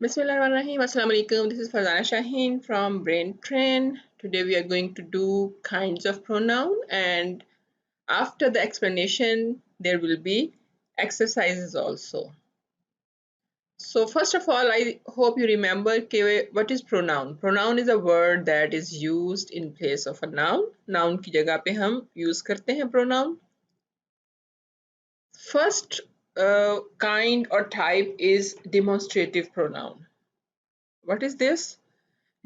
Bismillahirrahmanirrahim. Assalamu alaikum. This is Farzana Shaheen from Brain Train. Today we are going to do kinds of pronoun, and after the explanation there will be exercises also. So first of all, I hope you remember what is pronoun. Pronoun is a word that is used in place of a noun. Noun की जगह पे हम use करते हैं pronoun. First kind or type is demonstrative pronoun. What is this?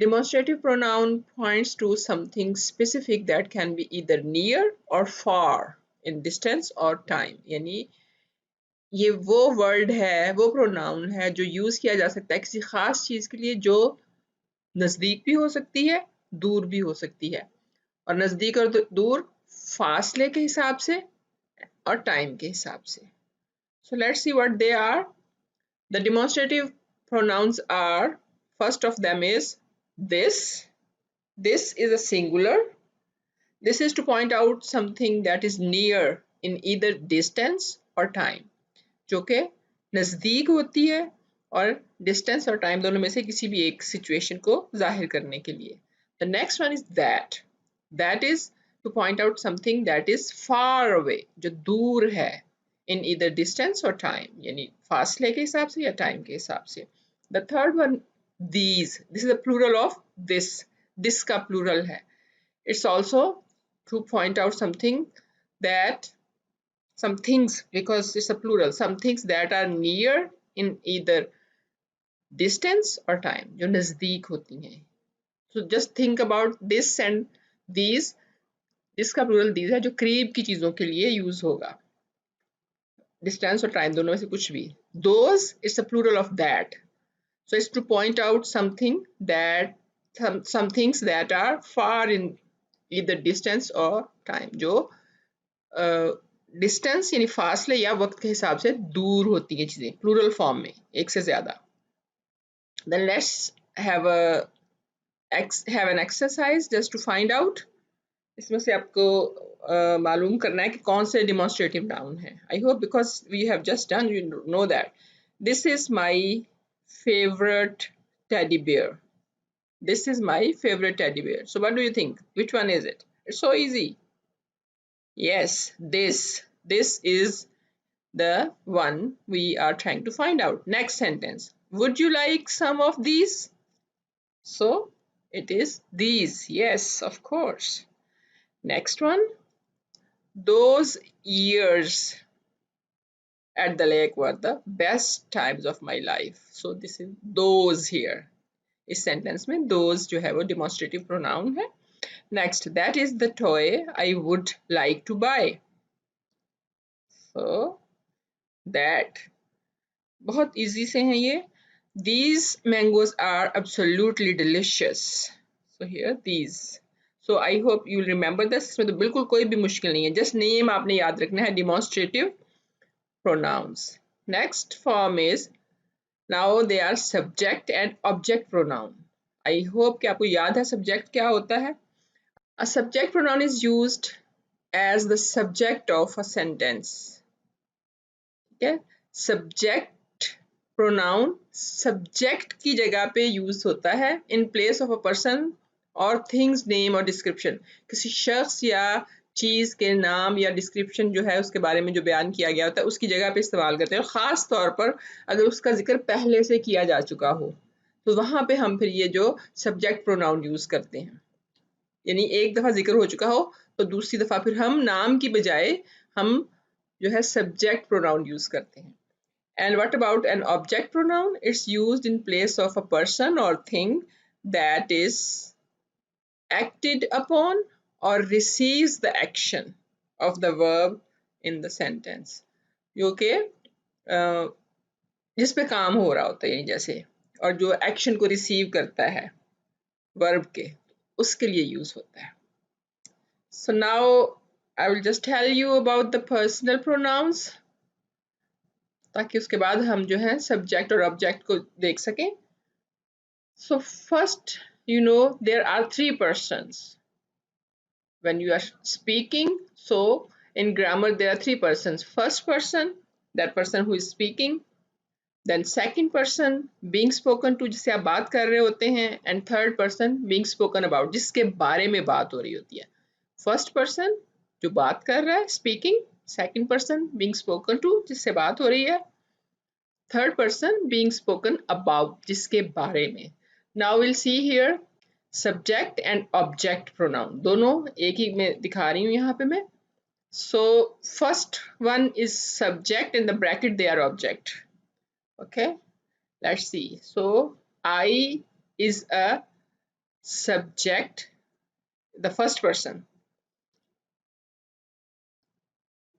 Demonstrative pronoun points to something specific that can be either near or far in distance or time. यानी ये वो word है, वो प्रोनाउन है जो use किया जा सकता है किसी खास चीज के लिए जो नजदीक भी हो सकती है, दूर भी हो सकती है, और नजदीक और दूर फासले के हिसाब से और टाइम के हिसाब से. So let's see what they are. The demonstrative pronouns are, first of them is this. This is a singular. This is to point out something that is near in either distance or time. जो कि नज़दीक होती है और distance और time दोनों में से किसी भी एक situation को जाहिर करने के लिए. The next one is that. That is to point out something that is far away, जो दूर है, in either distance or time, यानी फासले के हिसाब से या time के हिसाब से. The third one, these. This is a plural of this. This का plural है. It's also to point out something that some things, because it's a plural, some things that are near in either distance or time, जो नजदीक होती हैं. So just think about this and these. This का plural these है जो करीब की चीजों के लिए यूज होगा. Distance और time दोनों में से कुछ भी. Those, it's a plural of that. So it's to point out something that some things that are far in either distance or time, जो डिस्टेंस यानी फासले या वक्त के हिसाब से दूर होती हैं चीजें, प्लूरल फॉर्म में, एक से ज्यादा. Then let's have an exercise just to find out. इसमें से आपको मालूम करना है कि कौन से डिमॉन्स्ट्रेटिव नाउन है. I hope because we have just done you know that. This is my favourite teddy bear. This is my favorite teddy bear. So what do you think? Which one is it? It's so easy. Yes, this. This is the one we are trying to find out. Next sentence. Would you like some of these? So it is these. Yes, of course. Next one. Those years at the lake were the best times of my life. So this is those here. इस sentence में those जो है वो demonstrative pronoun है. Next, that is the toy I would like to buy. So that बहुत easy से हैं ये. These mangoes are absolutely delicious. So here these. So I hope you'll remember this. इसमें तो बिल्कुल कोई भी मुश्किल नहीं है. Just name आपने याद रखना है. Demonstrative pronouns. Next form is, now they are subject and object pronoun. I hope कि आपको याद है subject क्या होता है. A subject pronoun is used as the subject of a sentence. Okay? Subject pronoun subject की जगह पे use होता है in place of a person or things name or description. किसी शख्स या चीज के नाम या डिस्क्रिप्शन जो है उसके बारे में जो बयान किया गया होता है उसकी जगह पे इस्तेमाल करते हैं. और ख़ास तौर पर अगर उसका जिक्र पहले से किया जा चुका हो तो वहाँ पे हम फिर ये जो सब्जेक्ट प्रोनाउन यूज़ करते हैं. यानी एक दफ़ा जिक्र हो चुका हो तो दूसरी दफ़ा फिर हम नाम की बजाय हम जो है सब्जेक्ट प्रोनाउन यूज़ करते हैं. And what about an object pronoun? It's used in place of a person or thing that is acted upon or receives the action of the verb in the sentence. जो कि जिस पे काम हो रहा होता है जैसे, और जो एक्शन को रिसीव करता है वर्ब के, उसके लिए यूज होता है. So now I will just tell you about the personal pronouns ताकि उसके बाद हम जो है सब्जेक्ट और ऑब्जेक्ट को देख सकें. So first, you know, there are three persons when you are speaking. So in grammar there are three persons. First person, that person who is speaking. Then second person being spoken to, जिससे आप बात कर रहे होते हैं, and third person being spoken about, जिसके बारे में बात हो रही होती है. फर्स्ट पर्सन जो बात कर रहा है speaking, second person being spoken to जिससे बात हो रही है, third person being spoken about जिसके बारे में. Now will see here subject and object pronoun, दोनों एक ही में दिखा रही हूँ यहाँ पे मैं. So first one is subject, in the bracket they are object. Okay, let's see. So I is a subject, the first person.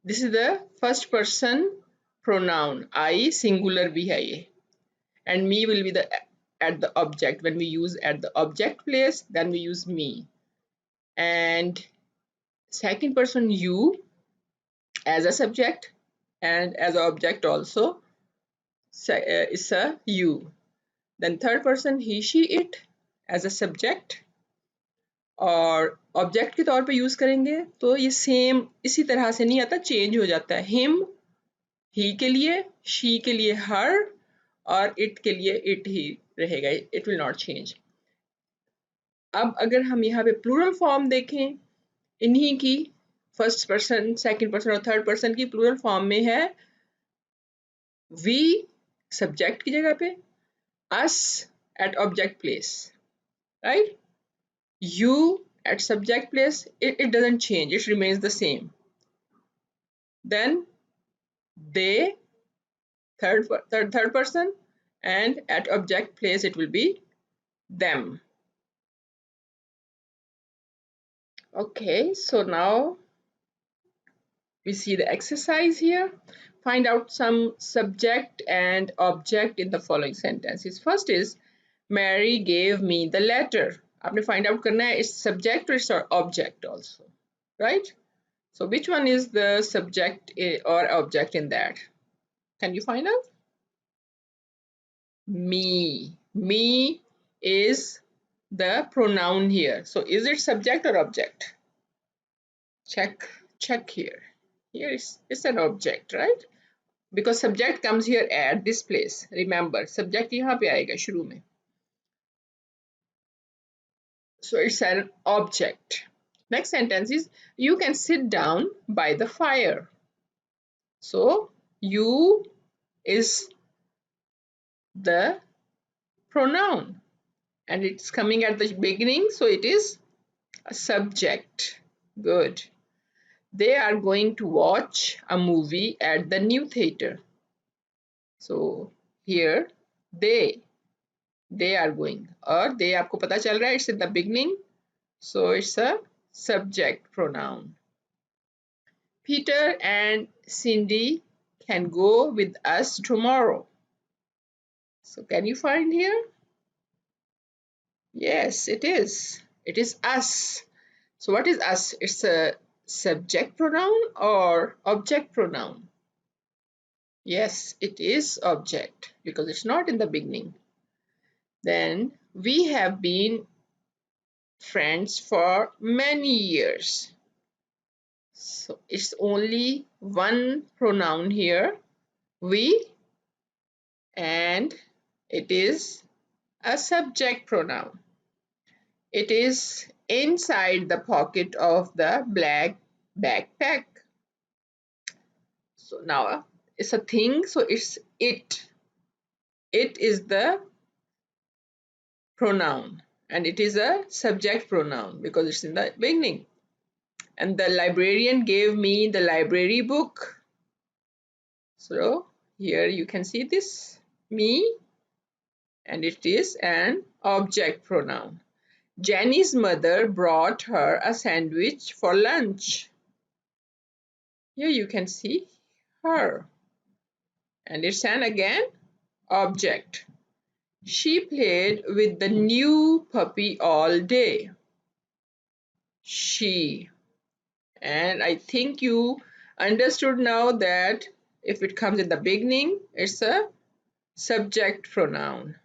This is the first person pronoun. I singular bhi hai ye, and me will be the at the object. When we use at the object place, then we use me. And second person you as a subject and as an object also is a you. Then third person he she it as a subject और object के तौर पे use करेंगे तो ये same इसी तरह से नहीं आता, चेंज हो जाता है. हिम ही के लिए, शी के लिए हर, और इट के लिए इट ही रहेगा, इट विल नॉट चेंज. अब अगर हम यहाँ पे प्लूरल फॉर्म देखें इन्हीं की, फर्स्ट पर्सन सेकंड पर्सन और थर्ड पर्सन की प्लूरल फॉर्म में है वी सब्जेक्ट की जगह पे, us at object place, right. You at subject place, it doesn't change, it remains the same. Then they, third person, and at object place it will be them. Okay, so now we see the exercise here. Find out some subject and object in the following sentences. First is Mary gave me the letter. आपने find out करना है it's subject or it's object also, right? So which one is the subject or object in that? Can you find out? Me. Me is the pronoun here. So is it subject or object? Check here. Here it's an object, right? Because subject comes here at this place. Remember, subject यहाँ पे आएगा शुरू में. So it's an object. Next sentence is you can sit down by the fire. So you is the pronoun and it's coming at the beginning, so it is a subject. Good. They are going to watch a movie at the new theater. So here they are going, or they आपको पता चल रहा है it's in the beginning, so it's a subject pronoun. Peter and Cindy can go with us tomorrow. So can you find here? Yes, it is. It is us. So what is us? It's a subject pronoun or object pronoun? Yes, it is object because it's not in the beginning. Then we have been friends for many years. So it's only one pronoun here, we, and it is a subject pronoun. It is inside the pocket of the black backpack. So now it's a thing, so it's it. It is the pronoun and it is a subject pronoun because it's in the beginning. And the librarian gave me the library book. So here you can see this, me, and it is an object pronoun. Jenny's mother brought her a sandwich for lunch. Here you can see her, and it's an again object. She played with the new puppy all day. She. And I think you understood now that if it comes in the beginning, it's a subject pronoun.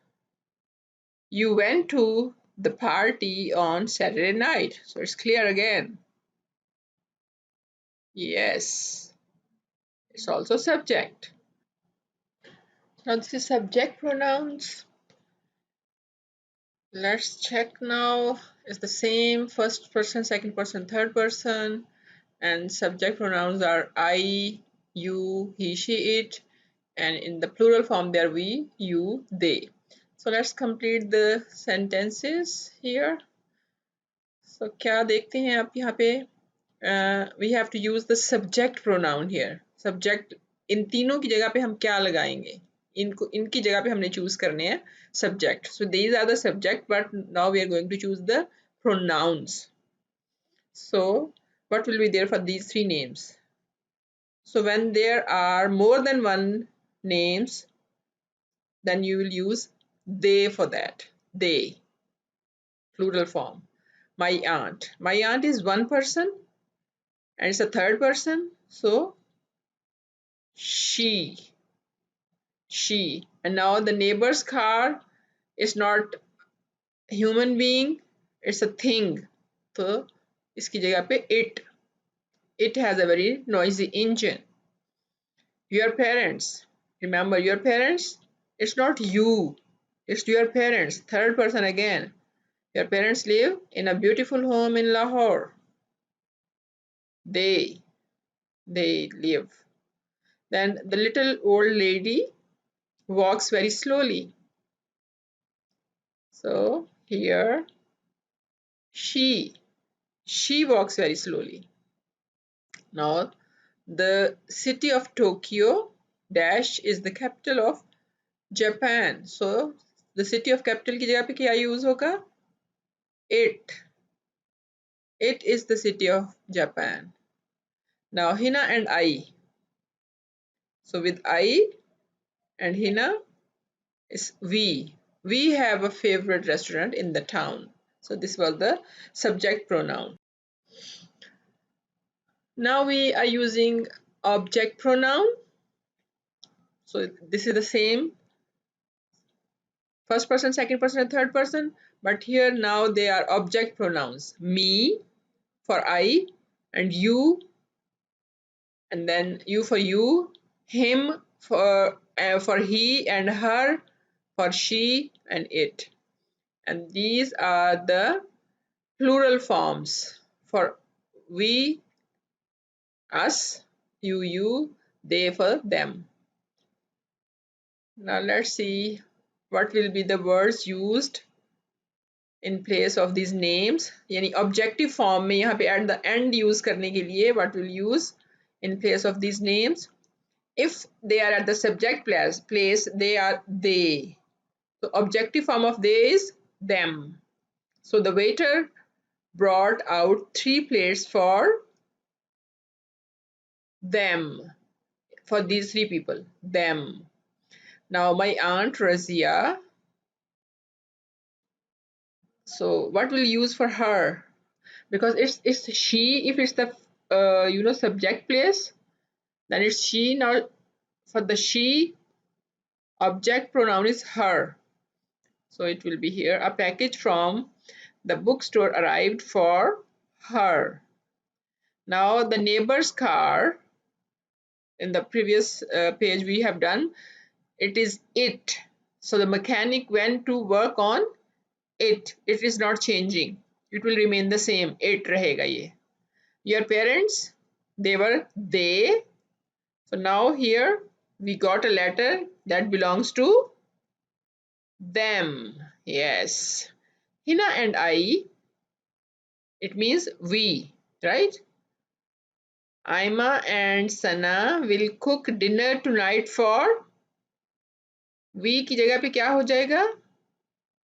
You went to the party on Saturday night. So it's clear again. Yes, it's also subject. Now this is subject pronouns. Let's check now. It's the same first person, second person, third person, and subject pronouns are I, you, he, she, it, and in the plural form they are we, you, they. So let's complete the sentences here. So क्या देखते हैं आप यहाँ पे? We have to use the subject pronoun here. Subject इन तीनों की जगह पे हम क्या लगाएंगे? इनकी जगह पे हमने चूज करने हैं subject. So these are the subject, but now we are going to choose the pronouns. So what will be there for these three names? So when there are more than one names, then you will use they for that. They, plural form. My aunt. My aunt is one person and it's a third person. So she. She. And now the neighbor's car is not human being, it's a thing. So इसकी जगह पे it. It has a very noisy engine. Your parents. Remember your parents? It's not you. It's your parents. Third person again. Your parents live in a beautiful home in Lahore. They. They live. Then the little old lady walks very slowly. So here she. She walks very slowly. Now the city of Tokyo dash is the capital of Japan. So the city of capital की जगह पे क्या use होगा? It. It is the city of Japan. Now Hina and I. So with I and Hina is we. We have a favorite restaurant in the town. So this was the subject pronoun. Now we are using object pronoun. So this is the same first person, second person, and third person, but here now they are object pronouns. Me for I, and you, and then you for you, him for he and her, for she and it. And these are the plural forms for we, us, you, they for them. Now let's see what will be the words used in place of these names. यानी objective form में यहाँ पे at the end use करने के लिए what will use in place of these names. If they are at the subject place they are they. So objective form of they is them. So the waiter brought out 3 plates for them, for these 3 people, them. Now my aunt Razia, so what will use for her? Because it's she. If it's the subject place, then it's she. Now for the she, object pronoun is her. So it will be here. A package from the bookstore arrived for her. Now the neighbor's car, in the previous page we have done, it is it. So the mechanic went to work on it. It is not changing. It will remain the same. It रहेगा ये. Your parents, they were they. So now here we got a letter that belongs to them. Yes. Hina and I, it means we, right? Aima and Sana will cook dinner tonight for we की जगह पे क्या हो जाएगा?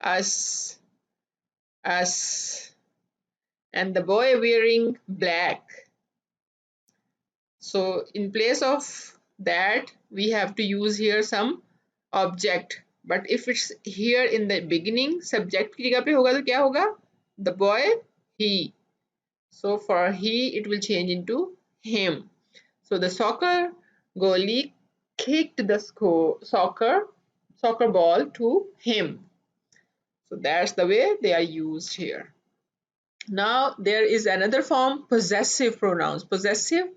Us. Us. And the boy wearing black. So in place of that we have to use here some object, but if it's here in the beginning subject की जगह पे होगा तो क्या होगा? The boy, he. So for he it will change into him. So the soccer goalie kicked the soccer ball to him. So that's the way they are used here. Now there is another form, possessive pronouns. Possessive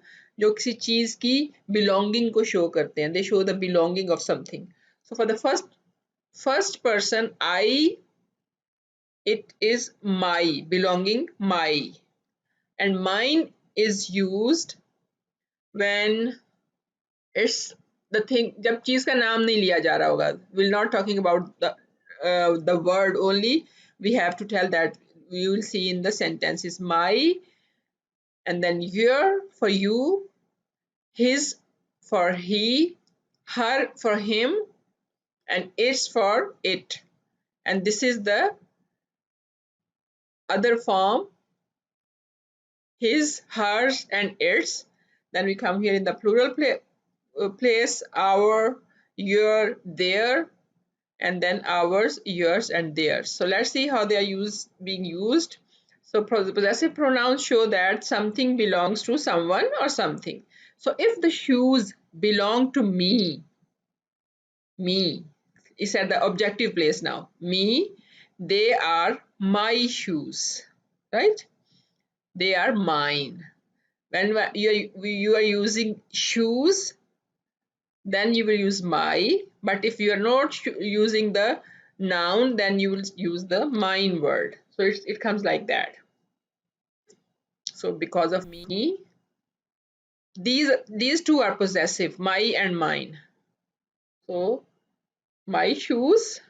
जो किसी चीज की belonging को show करते हैं. They show the belonging of something. So for the first person, I, it is my, belonging, my, and mine is used when it's the thing, जब चीज का नाम नहीं लिया जा रहा होगा. We're not talking about the word only. We have to tell that. We will see in the sentences my, and then your for you, his for he, her for him, and it's for it. And this is the other form, his, hers, and its. Then we come here in the plural place, our, your, their, and then ours, yours, and theirs. So let's see how they are being used. So possessive pronouns show that something belongs to someone or something. So if the shoes belong to me is at the objective place now. Me, they are my shoes, right? They are mine. When you are using shoes, then you will use my, but if you are not using the noun, then you will use the mine word. So it comes like that. So because of me, these two are possessive, my and mine. So my shoes,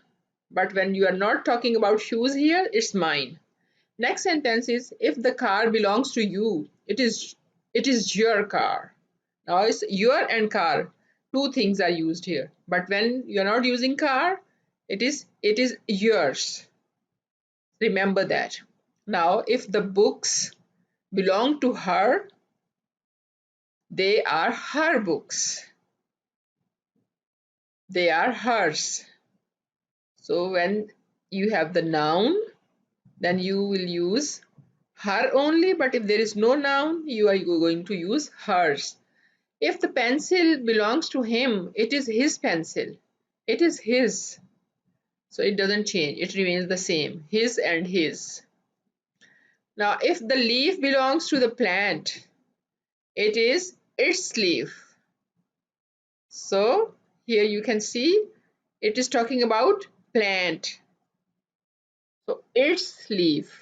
but when you are not talking about shoes here, it's mine. Next sentence is, if the car belongs to you, it is your car. Now it's your and car. Two things are used here. But when you're not using car, it is yours. Remember that. Now if the books belong to her, they are her books. They are hers. So when you have the noun, then you will use her only, but if there is no noun, you are going to use hers. If the pencil belongs to him, it is his pencil. It is his. So it doesn't change. It remains the same. His and his. Now, if the leaf belongs to the plant, it is its leaf. So here you can see it is talking about plant. So its leaf.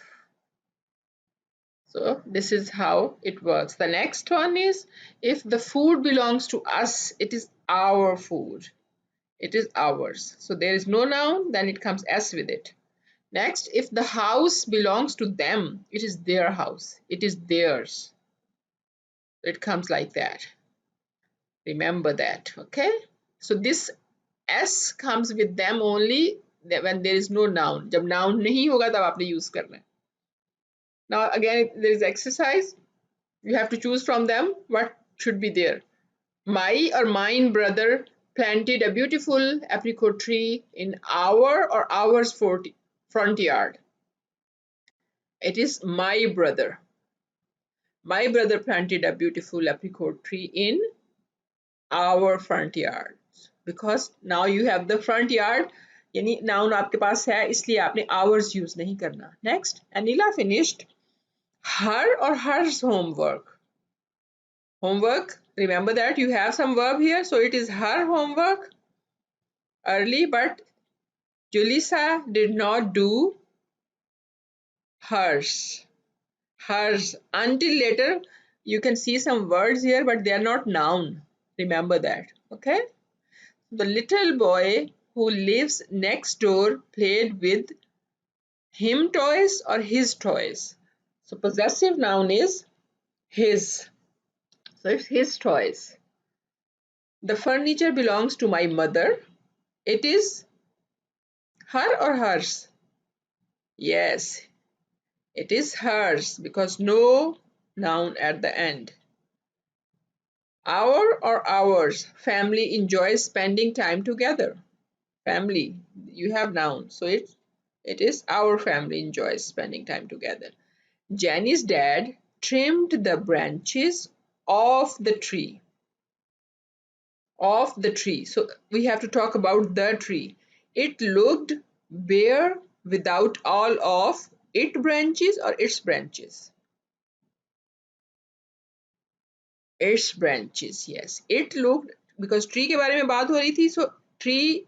So this is how it works. The next one is, if the food belongs to us, it is our food. It is ours. So there is no noun, then it comes s with it. Next, if the house belongs to them, it is their house. It is theirs. It comes like that. Remember that, okay? So this s comes with them only when there is no noun. जब noun नहीं होगा तब आपने use करना है. Now again there is exercise. You have to choose from them what should be there. My or mine brother planted a beautiful apricot tree in our or ours front yard. It is my brother. My brother planted a beautiful apricot tree in our front yard. Because now you have the front yard, यानी noun आपके पास है इसलिए आपने ours use नहीं करना. Next, Anila finished her or hers homework. Homework, remember that you have some verb here, so it is her homework early, but Julissa did not do hers. Hers until later. You can see some words here, but they are not noun. Remember that, okay? The little boy who lives next door played with him toys or his toys. So possessive noun is his. So it's his toys. The furniture belongs to my mother. It is her or hers? Yes, it is hers because no noun at the end. Our or ours? Family enjoys spending time together. Family, you have noun, so it is our family enjoys spending time together. Jenny's dad trimmed the branches of the tree. Of the tree. So we have to talk about the tree. It looked bare without all of its branches or its branches. Its branches, yes. It looked, because tree के बारे में बात हो रही थी, so tree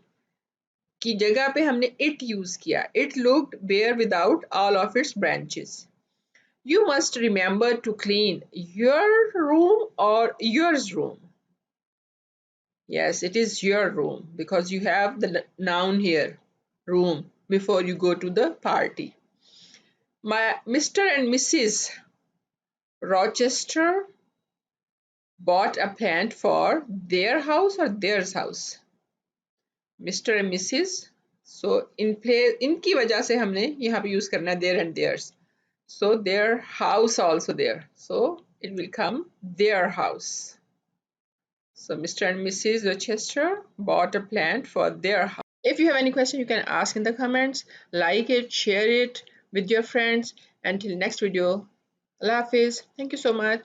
की जगह पे हमने it यूज किया. It looked bare without all of its branches. You must remember to clean your room or yours room. Yes, it is your room because you have the noun here, room, before you go to the party. Mr. and Mrs. Rochester bought a plant for their house or theirs house. Mr. and Mrs. So इनकी वजह से हमने यहाँ पे use करना है their and theirs. So their house also there. So it will come their house. So Mr. and Mrs. Rochester bought a plant for their house. If you have any question, you can ask in the comments. Like it, share it with your friends. Until next video. Allah Hafiz. Thank you so much.